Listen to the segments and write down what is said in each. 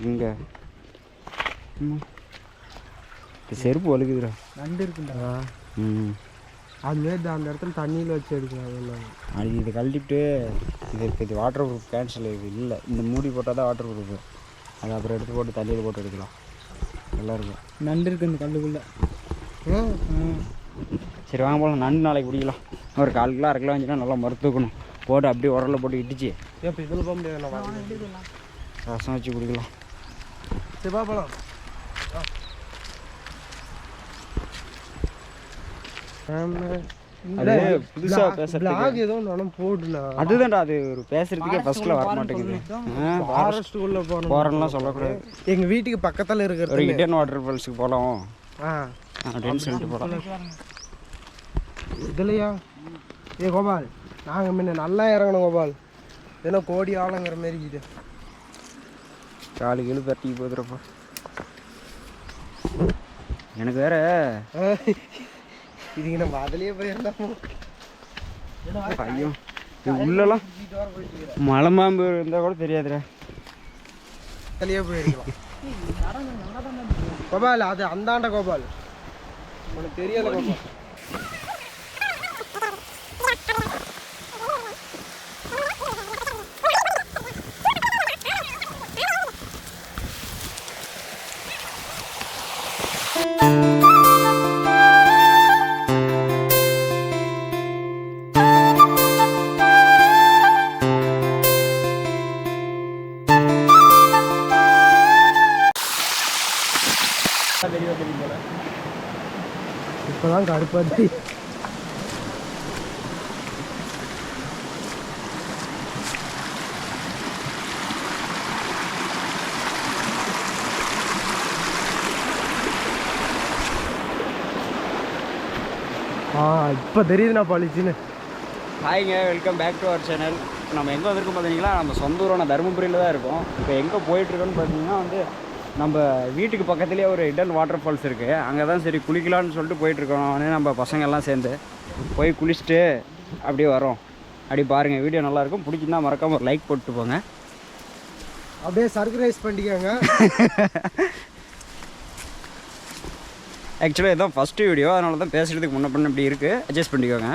இங்கே செருப்பு வலுக்குதுடா. நண்டு இருக்குண்டா. அதுவே அந்த இடத்துல தண்ணியில் வச்சு எடுக்கலாம். அது இதை கழட்டிட்டு இது வாட்டர் ப்ரூஃப் கேன்சல் இது இல்லை. இந்த மூடி போட்டால் தான் வாட்டர் ப்ரூஃப். அதை அப்புறம் எடுத்து போட்டு தண்ணியில் போட்டு எடுக்கலாம். நல்லாயிருக்கும். நண்டு இருக்குது இந்த கல்லுக்குள்ளே. சரி வாங்க போகலாம். நண்டு நாளைக்கு பிடிக்கலாம். ஒரு 1/4 கிலோ 1/2 கிலோ வந்துச்சுன்னா நல்லா மறுத்துக்கணும். போட்டு அப்படியே உரலில் போட்டு இடிச்சு இப்போ இதில் போக முடியாது. ரசம் வச்சு குடிக்கலாம். சரி போகலாம். புதுசா பேசுறதுக்கு ஏதோ நானும் போடுனா அதுதான்டா. அது ஒரு பேசுறதுக்கே ஃபர்ஸ்ட்ல வர மாட்டேங்குது. ஃபாரஸ்ட்டுக்குள்ள போறோம்லாம் சொல்லக்கூடாது. எங்க வீட்டுக்கு பக்கத்துல இருக்கிற ஒரு ஹிடன் வாட்டர் ஃபால்ஸுக்கு போகலாம் அப்படின்னு சொல்லிட்டு போகலாம். இதுலையா கோபால் நாங்கள் முன்ன நல்லா இறங்கணும் கோபால். ஏன்னா கோடி ஆளுங்கிற மாதிரி இது காலு கீழு பரட்டிக்கு போதுறப்பா. எனக்கு வேற இதுக்கு நம்ம அதுலேயே போயிடலாமோ. ஐயோ உள்ளலாம் மலை மாம்பு இருந்தால் கூட தெரியாதுடா. அதுலேயே போயிருக்கலாம் கோபால். அது அந்தாண்ட கோபால் உனக்கு தெரியல கோபால். இப்போதான் கடுப்பாது. இப்போ தெரியுதுண்ணா பாலிச்சின்னு. ஹாய்ங்க, welcome back to our channel. நம்ம எங்கே வந்திருக்கோம் பார்த்தீங்கன்னா, நம்ம சொந்த ஊரான தருமபுரியில் தான் இருக்கோம். இப்போ எங்கே போயிட்டுருக்கோன்னு பார்த்தீங்கன்னா நம்ம வீட்டுக்கு பக்கத்துலேயே ஒரு ஹிடன் வாட்டர் ஃபால்ஸ் இருக்குது. அங்கே தான் சரி குளிக்கலான்னு சொல்லிட்டு போயிட்டுருக்கோம். நம்ம பசங்கள்லாம் சேர்ந்து போய் குளிச்சுட்டு அப்படியே வரோம். அப்படி பாருங்கள், வீடியோ நல்லாயிருக்கும். பிடிச்சிருந்தா மறக்காமல் ஒரு லைக் போட்டு போங்க. அப்படியே சர்ப்ரைஸ் பண்ணிக்கோங்க. ஆக்சுவலாக இதுதான் ஃபஸ்ட்டு வீடியோ, அதனால தான் பேசுகிறதுக்கு முன்ன பண்ண இப்படி இருக்குது. அட்ஜஸ்ட் பண்ணிக்கோங்க.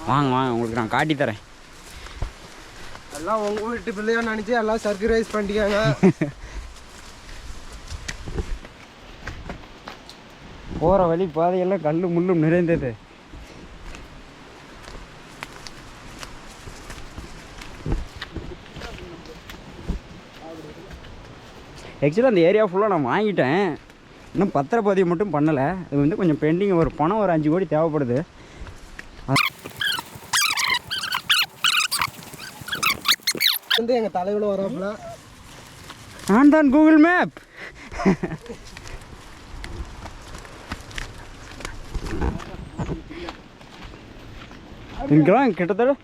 வாங்க வாங்க, உங்களுக்கு நான் காட்டி தரேன். எல்லாம் உங்கள் வீட்டு பிள்ளையா நினச்சி எல்லாம் சர்ப்ரைஸ் பண்ணிக்காங்க. போகிற வழி பாதையெல்லாம் கல் முள்ளும் நிறைந்தது. ஆக்சுவலாக அந்த ஏரியா ஃபுல்லாக நான் வாங்கிட்டேன். இன்னும் பத்திரப்பதிவு மட்டும் பண்ணலை. அது கொஞ்சம் பெண்டிங். ஒரு பணம் ஒரு 5 கோடி தேவைப்படுது. எங்கள் தலைவில் வராப்புல நான் தான் கூகுள் மேப். இங்கெல்லாம் கிட்டத்தட்ட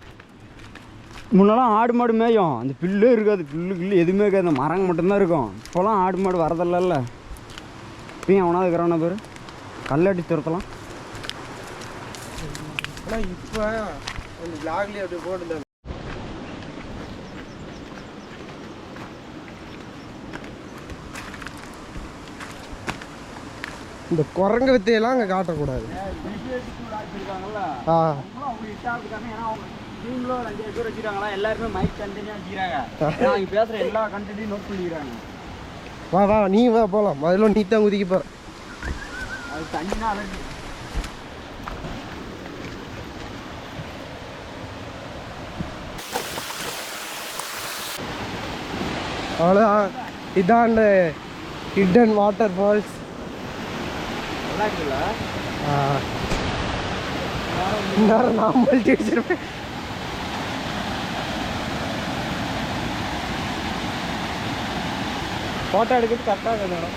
முன்னெல்லாம் ஆடு மாடு மேயும். அந்த புல்லே இருக்காது. புல்லு எதுவுமே இருக்காது. அந்த மரங்க மட்டும்தான் இருக்கும். இப்போலாம் ஆடு மாடு வரதில்ல. இப்பயும் அவனாவது இருக்கிறவனா பேர் கல்லடி துரத்தலாம். ஆனால் இப்போ அந்த பிளாக்லேயே அப்படி போட்டுருந்தாங்க. இந்த குரங்கு வித்தையெல்லாம் அங்கே காட்டக்கூடாது. எல்லாருமே மைக் கண்டினியூ வச்சுக்கிறாங்க. பேசுற எல்லா கண்டென்ட்டையும் நோட் பண்ணிக்கிறாங்க. வா வா நீ வா போகலாம். அதெல்லாம் நீ தான் குதிக்க போகிற. அது தண்ணினா அலர்ஜி. அவ்வளோதான். இதான் ஹிடன் வாட்டர் ஃபால்ஸ். நல்லா இருக்குல்ல? நேரம் நான் மல்டி வச்சிருப்பேன். ஃபோட்டோ எடுக்கிறது கரெக்டாக இருக்குது மேடம்.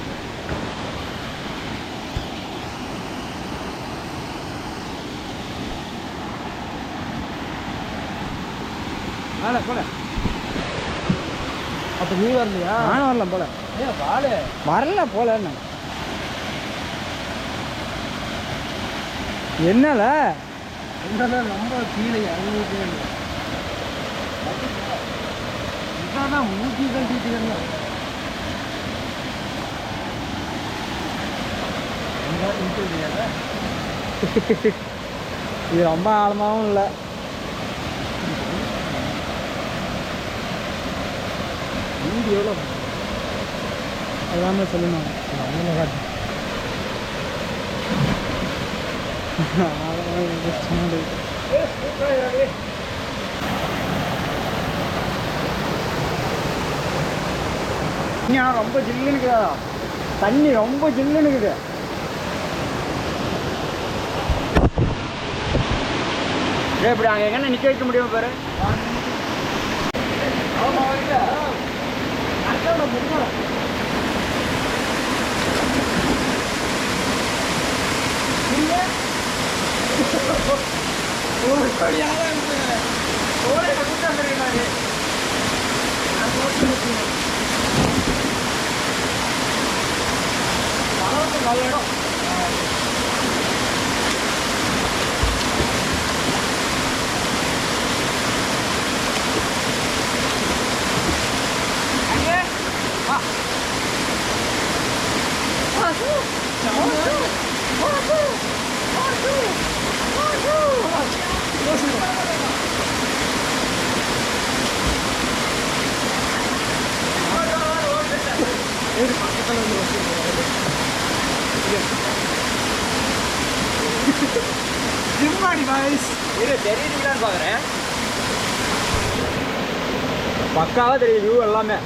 போல அப்போ நீ வரலையா? நானும் வரலாம் போல. வரல போல. என்னல என்னன்னா ரொம்ப கீழே இறங்கிட்டே இல்லை. இதான் மூச்சு கட்டிட்டு இருந்தேன். இது ரொம்ப ஆழமாகவும் இல்லை. மூடி எவ்வளோ அதாம சொல்லணும். அவ்வளோ காட்டு. ரொம்ப ஜில்லுன்னு இருக்குதா, தண்ணி ரொம்ப ஜில்லுன்னு இருக்குது. இப்படி அங்கே எங்கன்னா நிற்க வைக்க முடியுமா பாரு. நல்ல இடம். தெரியுதுங்களான்னு பார்க்குறேன். பக்காவாக தெரியுது வியூ எல்லாமே.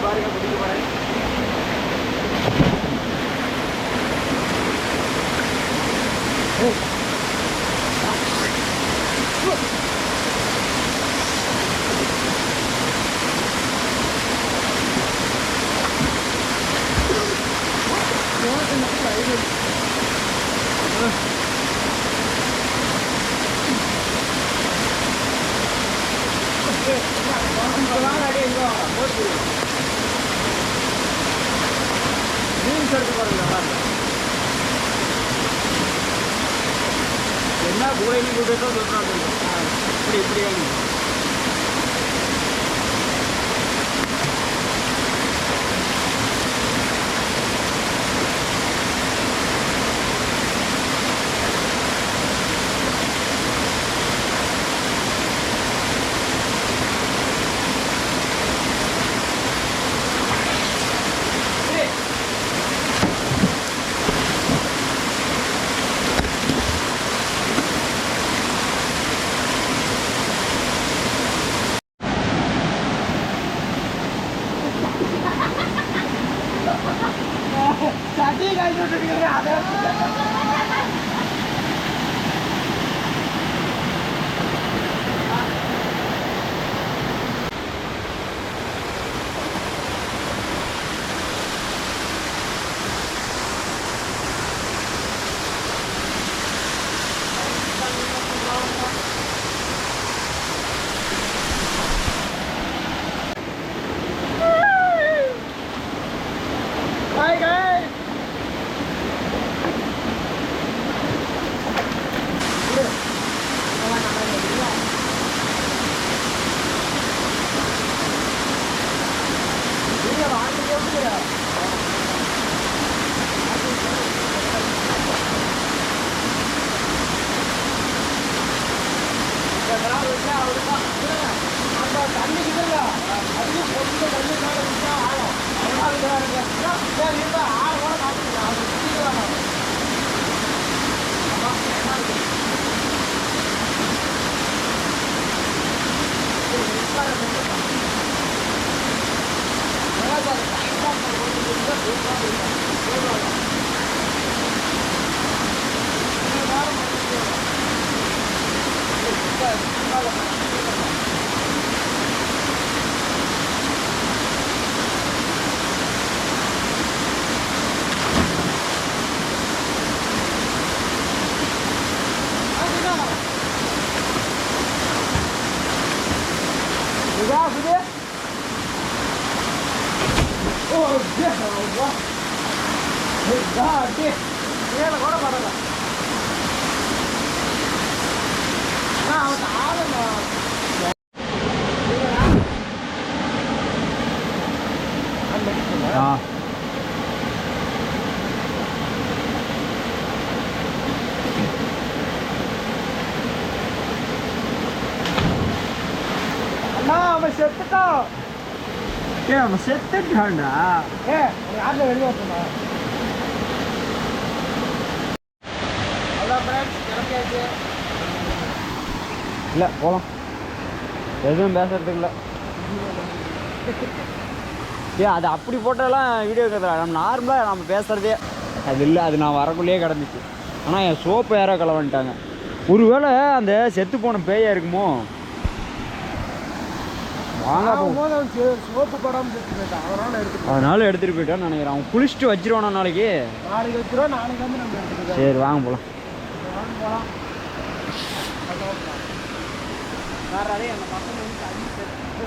பாருங்க பிடிக்க பாருங்க. என்ன கூடையும் கூட்டு சொல்றாங்க. இப்படி இப்படி கீழே கூட படல அவன் ஆளுமா அண்ணா அவன் செத்துட்டான். அவன் செத்துட்டான்டா. யாரில் வெளியே வரணுமா? அதான் ஃப்ரெண்ட்ஸ் கிளம்பியாச்சு. இல்லை போகலாம், எதுவும் பேசுறதுக்கு இல்லை. அது அப்படி போட்டாலாம் வீடியோ கேட்குறா. நம்ம நார்மலாக நம்ம பேசுகிறதே அது இல்லை. அது நான் வரக்குள்ளேயே கிடந்துச்சு. ஆனால் என் சோப்பு யாரோ களவான்ட்டாங்க. ஒருவேளை அந்த செத்து போன பேயா இருக்குமோ? வாங்க சோப்பு படம் அதனால எடுத்துகிட்டு போயிட்டான்னு நினைக்கிறேன். அவன் குளிச்சுட்டு வச்சிருவானா நாளைக்கு? நாளைக்கு வச்சிருவோம். நாளைக்கு வந்து நம்ம எடுத்துக்கலாம். சரி வாங்க போகலாம். போகலாம். வேற அதே அந்த பசங்க வந்து தண்ணி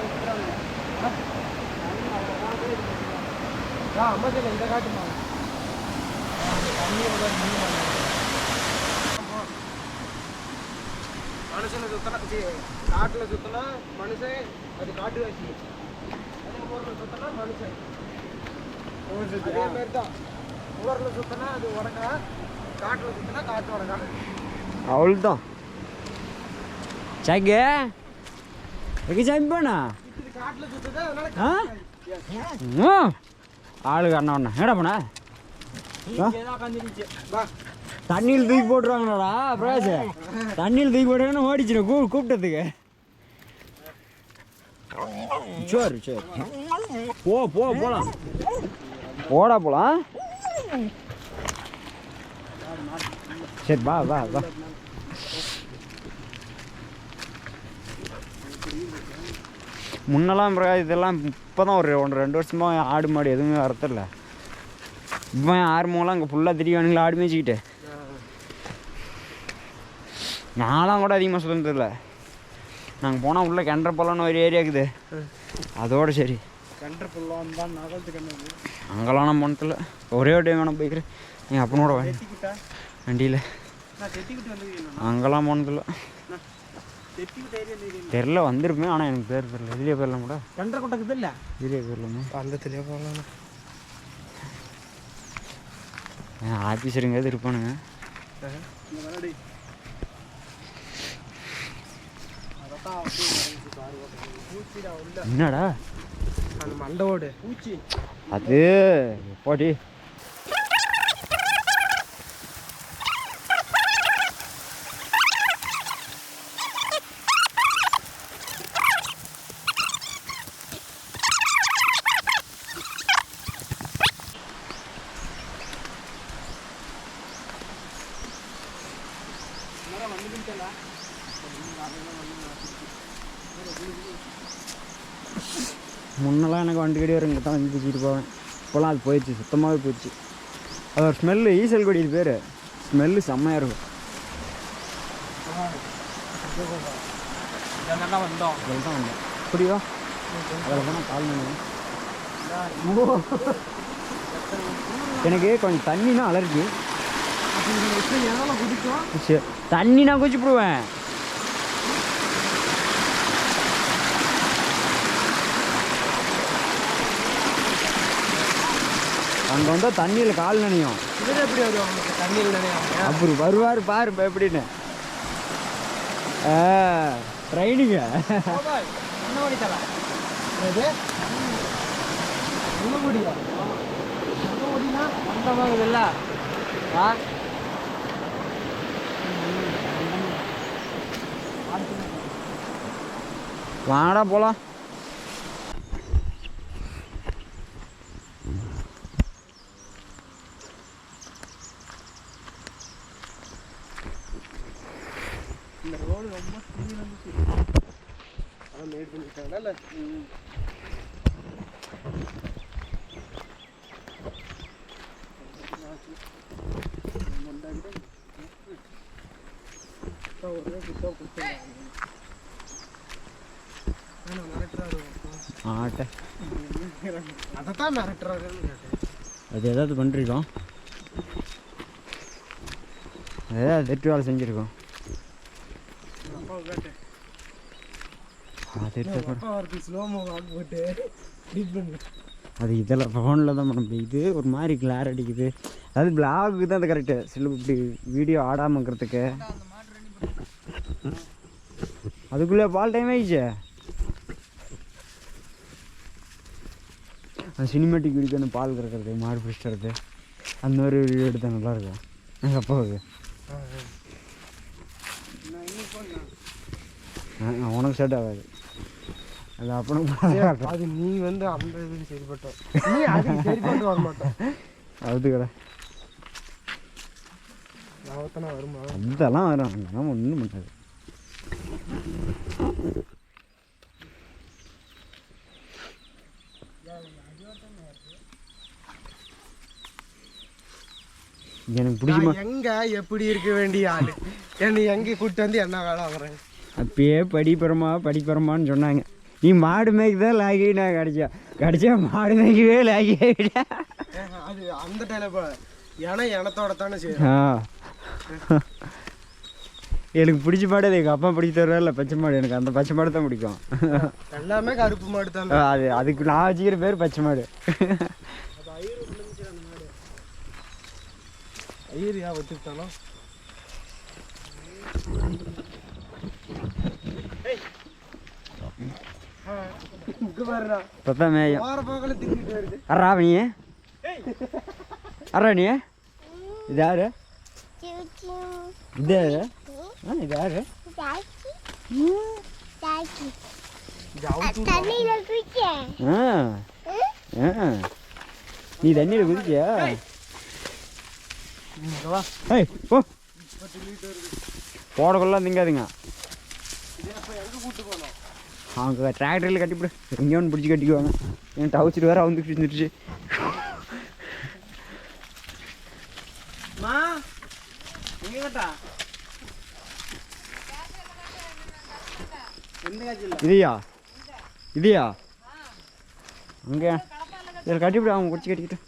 வச்சுருவாங்க. அம்மாச்சில் இந்த காட்டுமா தண்ணி மனுஷனை சுத்தனா காட்டில் சுத்தினா மனுஷன், அது காட்டுவாசி. அதே ஊரில் சுத்தினா மனுஷன். அதே மாதிரி தான் ஊரில் சுத்தினா அது உடக்கா, காட்டில் சுத்தினா காட்டு உடக்கா. அவ்வளோதான். சாங்க எங்கே சாமி போனா? இது காட்டில் சுற்றுது, அதனால ஆளுக்கு அண்ணா ஒண்ணா என்னடா பண்ண? தண்ணியில் தூக்கி போட்டுருவாங்கடா பிரகாஷ். தண்ணியில் தூக்கி போட்டுருவாங்கன்னு ஓடிச்சிடும் கூப்பிட்டதுக்கு. சரி சரி போகலாம். போடா போகலாம். சரி வா வா வா. முன்னெல்லாம் இதெல்லாம் இப்போ தான் ஒரு 1-2 வருஷமாக ஆடு மாடு எதுவுமே வரதில்ல. இப்போ ஆறுமூலாம் அங்கே ஃபுல்லாக திரிவானுங்களா ஆடு மேய்ச்சிக்கிட்டு. நான்லாம் கூட அதிகமாக சுத்ததில்லை. நாங்கள் போனால் உள்ளே கெண்டரப்பள்ளம்னு ஒரு ஏரியா இருக்குது, அதோட சரி. கெண்டரப்பள்ளம் தான் அங்கெல்லாம் நான் போனதில்லை. ஒரே ஒரு டைம் வேணால் போய்க்கிறேன் எங்கள் அப்பனோட வண்டியில். அங்கெல்லாம் போனதில்லை. தெரில வந்திருப்பேன், ஆனால் எனக்கு பேர் தெரியல. இதுலேயே போயிடலாம் கூட. கண்டரை கொட்டக்குது இல்லை, இதுலேயே போயிடலாமா? பந்தத்துலேயே போகலாம். ஆஃபீஸருங்க எது இருப்பானுங்க. என்னடா அந்த மண்டோடு பூச்சி அது போடி. முன்னெல்லாம் எனக்கு வண்டி கடி வரும், இங்கே தான் வந்து தூக்கிட்டு போவேன். இப்போலாம் அது போயிடுச்சு, சுத்தமாகவே போயிடுச்சு. அது ஒரு ஸ்மெல்லு, ஈசல் கொடி பேர். ஸ்மெல்லு செம்மையாக இருக்கும். வந்தோம் அதில் தான் வந்தோம். அப்படியா? அதில் தான் கால் பண்ணுவேன். எனக்கு கொஞ்சம் தண்ணினா அலர்ஜி. சரி, தண்ணி நான் குச்சிப்பிடுவேன். அங்கே வந்தால் தண்ணியில் கால் நனையும். எப்படி வருவாங்க தண்ணியில் நினைவாங்க? அப்படி வருவார் பாரு எப்படின்னு. ட்ரைனிங்க என்ன ஓடி தரலாம்? என்ன ஓடியா? என்ன ஓடினா அந்த மாதிரி இல்லை. வாடா போலாம். இந்த ரோடு ரொம்ப ஸ்பீடாக இருந்துச்சு. அதான் மேட் பண்ணிட்டாங்கல்ல. ஒரே குத்தா கொடுத்தாங்க. மிரட்டுறாரு. ஆட்டை அதைத்தான் மிரட்டுறாருன்னு கேட்டேன். அது ஏதாவது பண்ணிருக்கோம், ஏதாவது தெட்டு வேலை செஞ்சுருக்கோம். அப்பாவை கேட்டேன், அது அப்பா ஒருத்தர் ஸ்லோமோ வாங்க போட்டு எடிட் பண்ணு. அது இதெல்லாம் ஃபோனில் தான் பண்ண முடியும். இது ஒரு மாதிரி கிளார் அடிக்குது. அது பிளாகுக்கு தான் அது கரெக்டு. சில இப்படி வீடியோ ஆடாமங்கிறதுக்கு. அதுக்குள்ளே பால் டைம் ஆயிடுச்சு. அந்த சினிமேட்டிக் வீடியோ அந்த பால் கறக்கிறது, மாடு பிடிச்சிட்டு அந்த மாதிரி வீடியோ எடுத்தால் நல்லாயிருக்கும். எங்கள் அப்பாவுக்கு உனக்கு செட் ஆகாது. அது அப்பனுக்கு அது நீ வந்து அந்த இதுக்கு சரிப்பட்டோம், நீ அதுக்கு சரிப்பட்டு வர மாட்டோம். அது கடை லாபத்தானே வருமா? அதெல்லாம் வரும், அதெல்லாம் ஒன்றும் பண்ணாது. எனக்கு பிடிக்குமா எங்க எப்படி இருக்க வேண்டிய ஆளு என்னை எங்க கூப்பிட்டு வந்து என்ன வேலை ஆகுறேன். அப்பயே படிப்பறமான்னு சொன்னாங்க. நீ மாடு மேய்க்கு தான் லாகி, நான் கடிச்சா மாடு மேய்க்கவே லாகி ஆகிட்டேன். அது அந்த டைம் ஏன்னா எனத்தோட தானே சரி. எனக்கு பிடிச்ச மாடு அது எங்கள் அப்பா பிடிச்சி தருவா இல்லை பச்சை மாடு. எனக்கு அந்த பச்சை மாடு தான் பிடிக்கும். எல்லாமே கருப்பு மாடு தான். அதுக்கு நான் வச்சுக்கிற பேர் பச்சை மாடு. ஐயரியா வச்சுட்டாலும் இப்போதான் மேயும். வார போக்கில் திக்கிட்டு வருது. அரா நீ அரா நீ இது யாரு? இது யாரு? இது யாரு? நீ தண்ணியில் குதிச்சியா? ஏய் போ, போடக்குள்ளலாம் திங்காதுங்க. அவங்க டிராக்டரில் கட்டிவிடு, எங்கேயோ ஒன்று பிடிச்சி கட்டிக்குவாங்க. என் டவுச்சிட்டு வேறு வந்து இருந்துருச்சு. இதையா இதையா அங்கே இதில் கட்டிவிடு, அவங்க பிடிச்சி கட்டிக்கிட்டு.